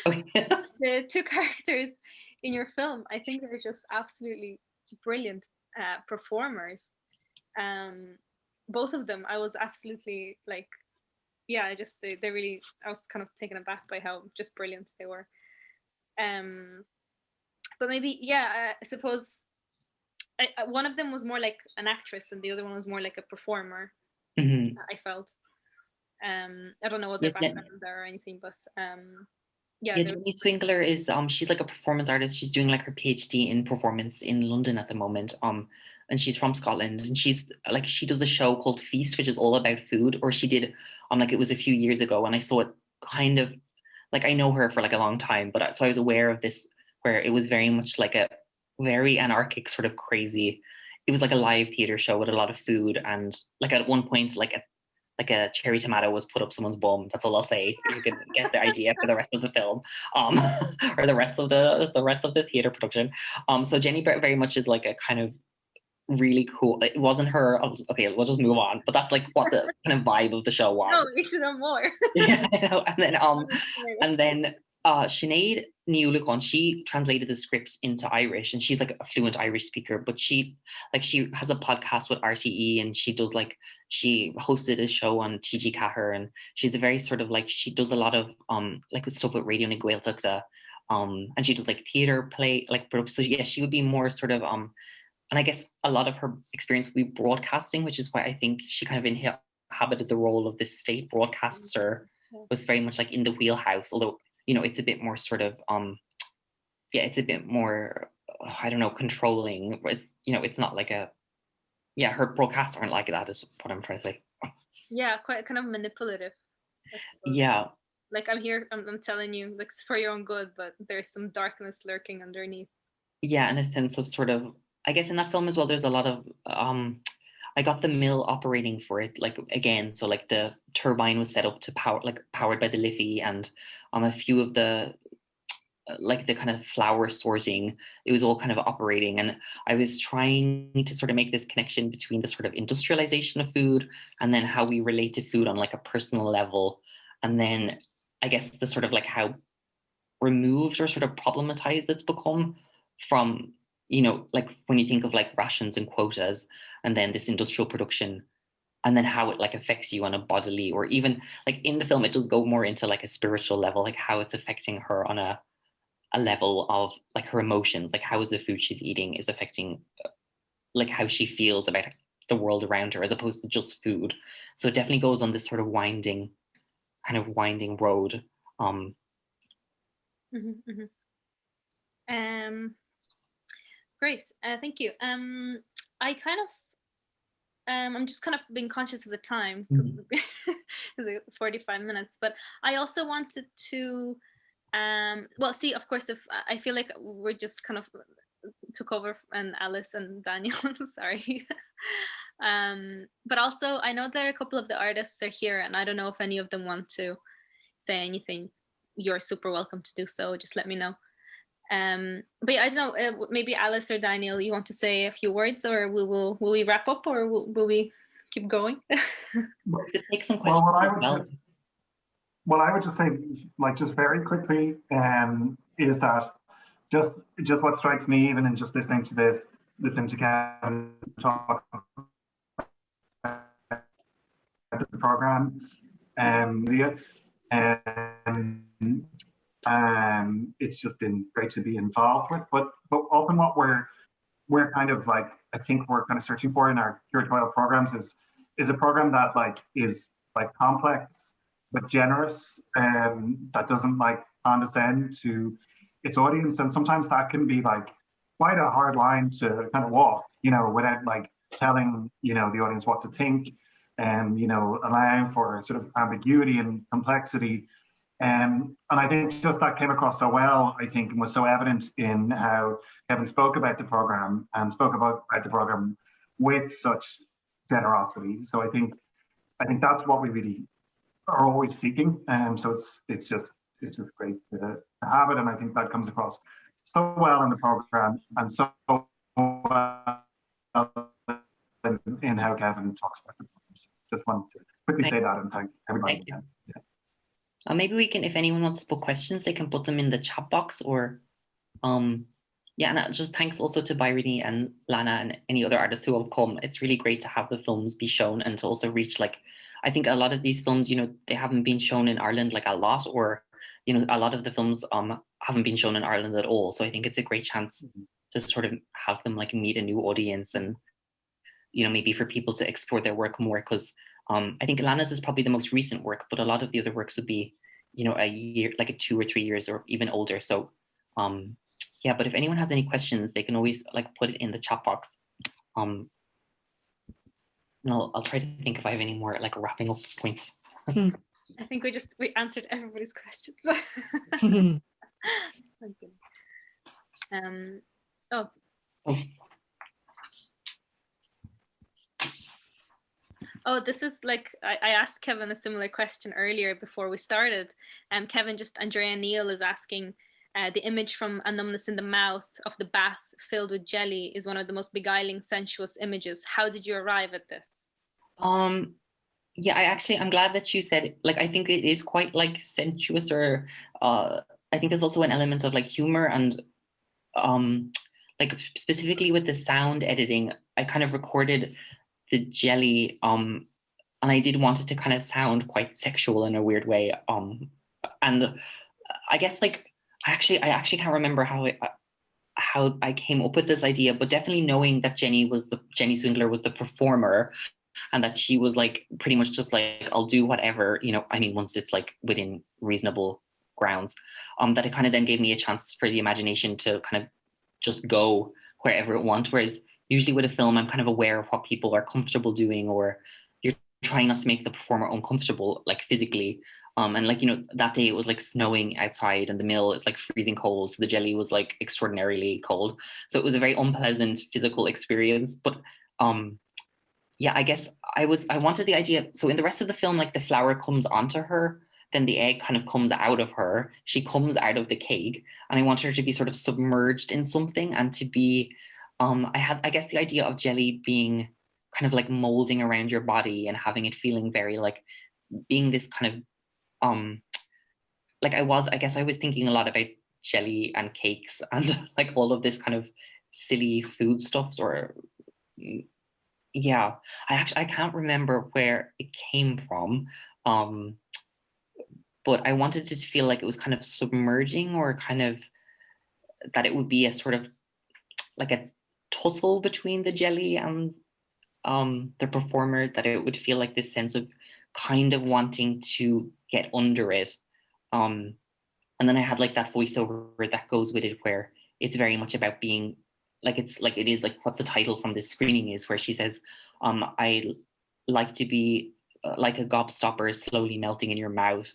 Okay. the two characters in your film, I think they're just absolutely brilliant performers. Both of them, I was absolutely like, yeah, they really, I was kind of taken aback by how just brilliant they were. But maybe, yeah, I suppose one of them was more like an actress, and the other one was more like a performer. Mm-hmm. I felt. I don't know what their backgrounds are or anything, but yeah. Jenny Swingler is she's like a performance artist. She's doing like her PhD in performance in London at the moment. And she's from Scotland, and she's like, she does a show called Feast, which is all about food. Or she did like, it was a few years ago, and I saw it kind of like, I know her for like a long time, but so I was aware of this, where it was very much like a very anarchic sort of crazy. It was like a live theater show with a lot of food, and like at one point like a cherry tomato was put up someone's bum. That's all I'll say. You can get the idea for the rest of the film, or the rest of the theater production. So Jenny very much is like a kind of really cool. It wasn't her. Okay, we'll just move on. But that's like what the kind of vibe of the show was. No, we need to know more. Yeah, I know. And then Sinead Niulikon, she translated the script into Irish, and she's like a fluent Irish speaker, but she has a podcast with RTE, and she hosted a show on TG Cahir, and she's a very sort of like, she does a lot of like with stuff with Radio na Gaeltachta, and she does like theater play, like, so yeah, she would be more sort of and I guess a lot of her experience would be broadcasting, which is why I think she kind of inhabited the role of this state broadcaster, was very much like in the wheelhouse, although, you know, it's a bit more sort of it's a bit more I don't know, controlling. It's, you know, it's not like her broadcasts aren't like that, is what I'm trying to say. Yeah, quite kind of manipulative. Yeah, like I'm telling you, like, it's for your own good, but there's some darkness lurking underneath. Yeah, in a sense of sort of, I guess in that film as well, there's a lot of I got the mill operating for it, like, again, so like the turbine was set up to powered by the Liffey, and a few of the like the kind of flour sourcing, it was all kind of operating. And I was trying to sort of make this connection between the sort of industrialization of food, and then how we relate to food on like a personal level. And then I guess the sort of like how removed or sort of problematized it's become from, you know, like when you think of like rations and quotas and then this industrial production, and then how it like affects you on a bodily, or even like in the film, it does go more into like a spiritual level, like how it's affecting her on a level of like her emotions, like how is the food she's eating is affecting like how she feels about the world around her as opposed to just food. So it definitely goes on this sort of winding road. Great, thank you. I kind of I'm just kind of being conscious of the time because it's 45 minutes, but I also wanted to well, see, of course, if I feel like we're just kind of took over, and Alice and Daniel, sorry. But also I know there are a couple of the artists are here, and I don't know if any of them want to say anything. You're super welcome to do so, just let me know. But yeah, I don't know, maybe Alice or Daniel, you want to say a few words, or will we wrap up, or will we keep going? We could take some questions. What I would just say, like, just very quickly, is that just what strikes me, even in just listening to Kevin talk about the program, it's just been great to be involved with. But often what we're kind of like, I think we're kind of searching for in our curatorial programs is a program that like is like complex but generous, that doesn't like condescend to its audience, and sometimes that can be like quite a hard line to kind of walk, you know, without like telling, you know, the audience what to think, and, you know, allowing for sort of ambiguity and complexity. And I think just that came across so well, I think, and was so evident in how Kevin spoke about the program and spoke about the program with such generosity. So I think that's what we really are always seeking. So it's just great to have it, and I think that comes across so well in the program and so well in how Kevin talks about the program. So just wanted to quickly say that and thank everybody again. Yeah. Maybe we can, if anyone wants to put questions, they can put them in the chat box, or yeah, and just thanks also to Byrene and Lana and any other artists who have come. It's really great to have the films be shown and to also reach, like, I think a lot of these films, you know, they haven't been shown in Ireland like a lot, or, you know, a lot of the films haven't been shown in Ireland at all. So I think it's a great chance to sort of have them like meet a new audience, and, you know, maybe for people to explore their work more, because I think Lana's is probably the most recent work, but a lot of the other works would be, you know, a year, like a 2 or 3 years or even older. So yeah, but if anyone has any questions, they can always like put it in the chat box. And I'll try to think if I have any more like wrapping up points. I think we answered everybody's questions. Okay. Oh, this is like, I asked Kevin a similar question earlier before we started. Kevin, just Andrea Neal is asking, the image from A Numbness in the Mouth of the bath filled with jelly is one of the most beguiling, sensuous images. How did you arrive at this? Yeah, I'm glad that you said it. Like, I think it is quite like sensuous, or I think there's also an element of like humor, and like specifically with the sound editing, I kind of recorded the jelly, and I did want it to kind of sound quite sexual in a weird way. And I guess like I actually can't remember how I came up with this idea, but definitely knowing that Jenny Swindler was the performer, and that she was like pretty much just like, I'll do whatever, you know, I mean, once it's like within reasonable grounds, that it kind of then gave me a chance for the imagination to kind of just go wherever it wants. Whereas usually with a film, I'm kind of aware of what people are comfortable doing, or you're trying not to make the performer uncomfortable, like physically. And like, you know, that day it was like snowing outside, and the mill is like freezing cold. So the jelly was like extraordinarily cold. So it was a very unpleasant physical experience. But yeah, I guess I wanted the idea. So in the rest of the film, like the flower comes onto her, then the egg kind of comes out of her. She comes out of the cake, and I want her to be sort of submerged in something, and to be, I guess the idea of jelly being kind of like molding around your body and having it feeling very like being this kind of like I guess I was thinking a lot about jelly and cakes and like all of this kind of silly foodstuffs or yeah, I can't remember where it came from. But I wanted it to feel like it was kind of submerging, or kind of that it would be a sort of like a tussle between the jelly and the performer, that it would feel like this sense of kind of wanting to get under it. And then I had like that voiceover that goes with it, where it's very much about being like, it's like, it is like what the title from this screening is, where she says, I like to be like a gobstopper slowly melting in your mouth.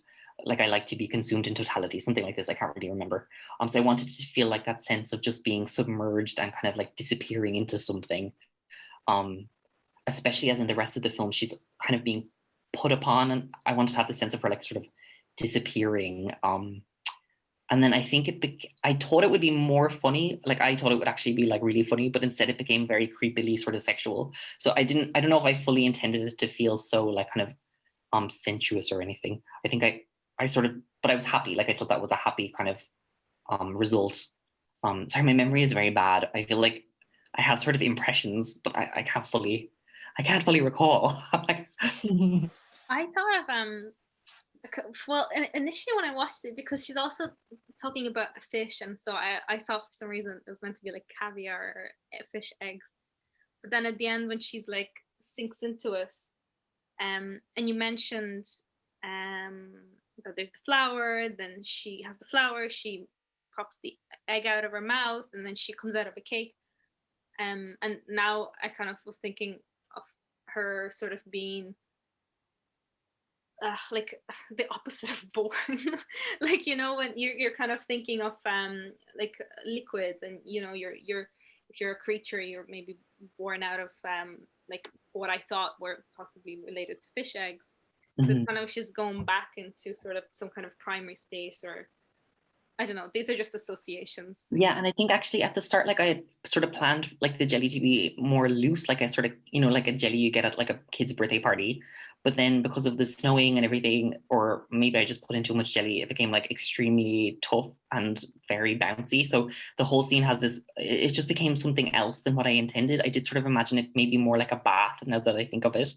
Like I like to be consumed in totality, something like this. I can't really remember. So I wanted to feel like that sense of just being submerged and kind of like disappearing into something. Especially as in the rest of the film, she's kind of being put upon, and I wanted to have the sense of her like sort of disappearing. And then I think I thought it would be more funny. Like I thought it would actually be like really funny, but instead it became very creepily sort of sexual. So I don't know if I fully intended it to feel so like kind of sensuous or anything. I think I sort of, but I was happy. Like I thought that was a happy kind of result. Sorry, my memory is very bad. I feel like I have sort of impressions, but I can't fully recall. I thought of well, initially when I watched it, because she's also talking about a fish, and so I thought for some reason it was meant to be like caviar or fish eggs. But then at the end, when she's like sinks into it, and you mentioned that there's the flour, then she has the flour, she pops the egg out of her mouth, and then she comes out of a cake. And now I kind of was thinking of her sort of being like the opposite of boring. Like, you know, when you're kind of thinking of like liquids, and you know, you're if you're a creature, you're maybe born out of like what I thought were possibly related to fish eggs. So it's kind of, she's going back into sort of some kind of primary state, or I don't know. These are just associations. Yeah, and I think actually at the start, like I had sort of planned like the jelly to be more loose, like a sort of, you know, like a jelly you get at like a kid's birthday party. But then because of the snowing and everything, or maybe I just put in too much jelly, it became like extremely tough and very bouncy. So the whole scene has this, it just became something else than what I intended. I did sort of imagine it maybe more like a bath now that I think of it.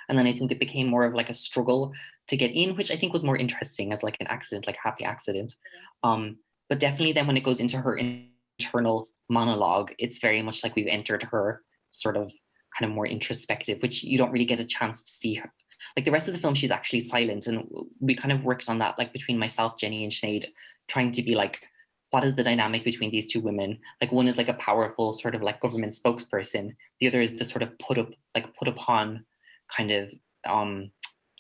And then I think it became more of like a struggle to get in, which I think was more interesting as like an accident, like a happy accident. But definitely then when it goes into her internal monologue, it's very much like we've entered her sort of kind of more introspective, which you don't really get a chance to see her. Like the rest of the film, she's actually silent. And we kind of worked on that, like between myself, Jenny, and Sinead, trying to be like, what is the dynamic between these two women? Like one is like a powerful sort of like government spokesperson. The other is the sort of put upon kind of,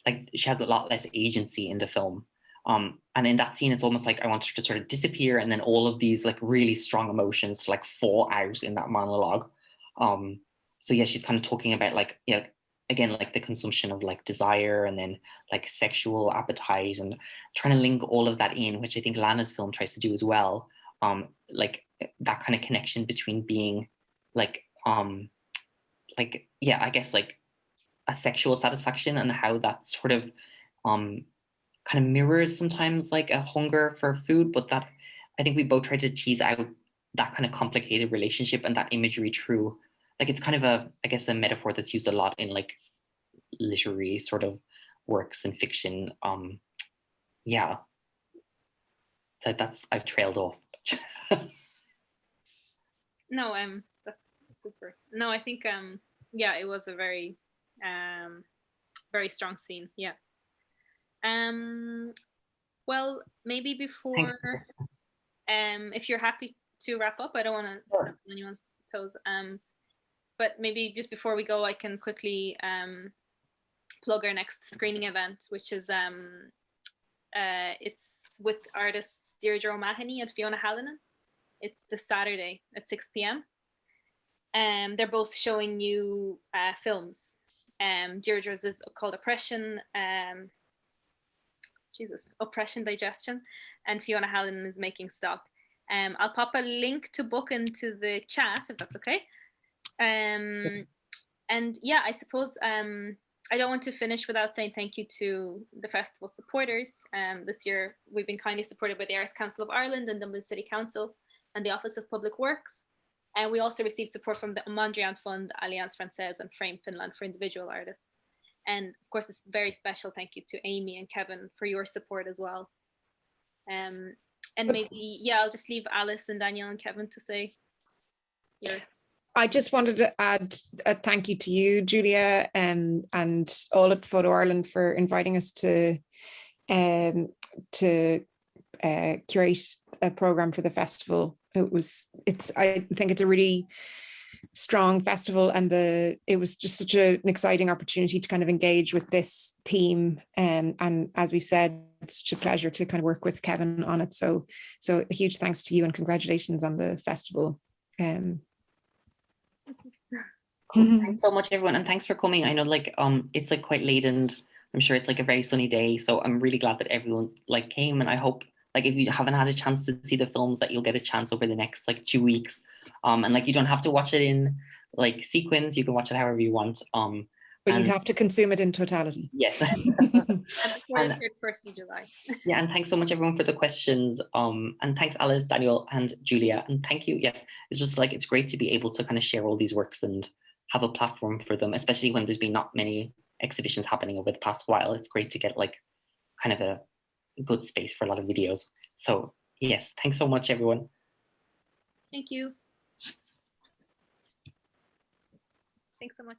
like she has a lot less agency in the film. And in that scene, it's almost like I want her to sort of disappear, and then all of these like really strong emotions to like fall out in that monologue. So yeah, she's kind of talking about like, yeah, again, like the consumption of like desire, and then like sexual appetite, and trying to link all of that in, which I think Lana's film tries to do as well. Like that kind of connection between being like yeah, I guess like a sexual satisfaction, and how that sort of kind of mirrors sometimes like a hunger for food, but that I think we both tried to tease out that kind of complicated relationship and that imagery through, like it's kind of a, I guess, a metaphor that's used a lot in like literary sort of works and fiction. Yeah, so that's, I've trailed off. No, that's super. No, I think yeah, it was a very very strong scene. Yeah. Well, maybe before if you're happy to wrap up, I don't want to step on anyone's toes. But maybe just before we go, I can quickly plug our next screening event, which is it's with artists Deirdre O'Mahony and Fiona Hallinan. It's this Saturday at 6 p.m. They're both showing new films. Deirdre's is called Oppression. Oppression Digestion, and Fiona Hallinan is Making Stop. I'll pop a link to book into the chat if that's okay. And yeah, I suppose I don't want to finish without saying thank you to the festival supporters. This year, we've been kindly supported by the Arts Council of Ireland and Dublin City Council and the Office of Public Works. And we also received support from the Mondrian Fund, Alliance Française, and Frame Finland for individual artists. And of course, it's very special thank you to Aemi and Kevin for your support as well. And maybe, yeah, I'll just leave Alice and Daniel and Kevin to say your. I just wanted to add a thank you to you, Julia, and all at Photo Ireland for inviting us to curate a program for the festival. I think it's a really strong festival, and it was just such an exciting opportunity to kind of engage with this theme. And as we've said, it's such a pleasure to kind of work with Kevin on it. So a huge thanks to you and congratulations on the festival. Cool. Thanks so much, everyone, and thanks for coming. I know it's like quite late, and I'm sure it's like a very sunny day, so I'm really glad that everyone like came, and I hope like if you haven't had a chance to see the films that you'll get a chance over the next like 2 weeks, and like you don't have to watch it in like sequence, you can watch it however you want, but you have to consume it in totality. Yes. And before the 1st of July. Yeah, and thanks so much everyone for the questions, and thanks Alice, Daniel, and Julia, and thank you. Yes, it's just like it's great to be able to kind of share all these works and have a platform for them, especially when there's been not many exhibitions happening over the past while. It's great to get like kind of a good space for a lot of videos. So yes, thanks so much everyone. Thank you. Thanks so much.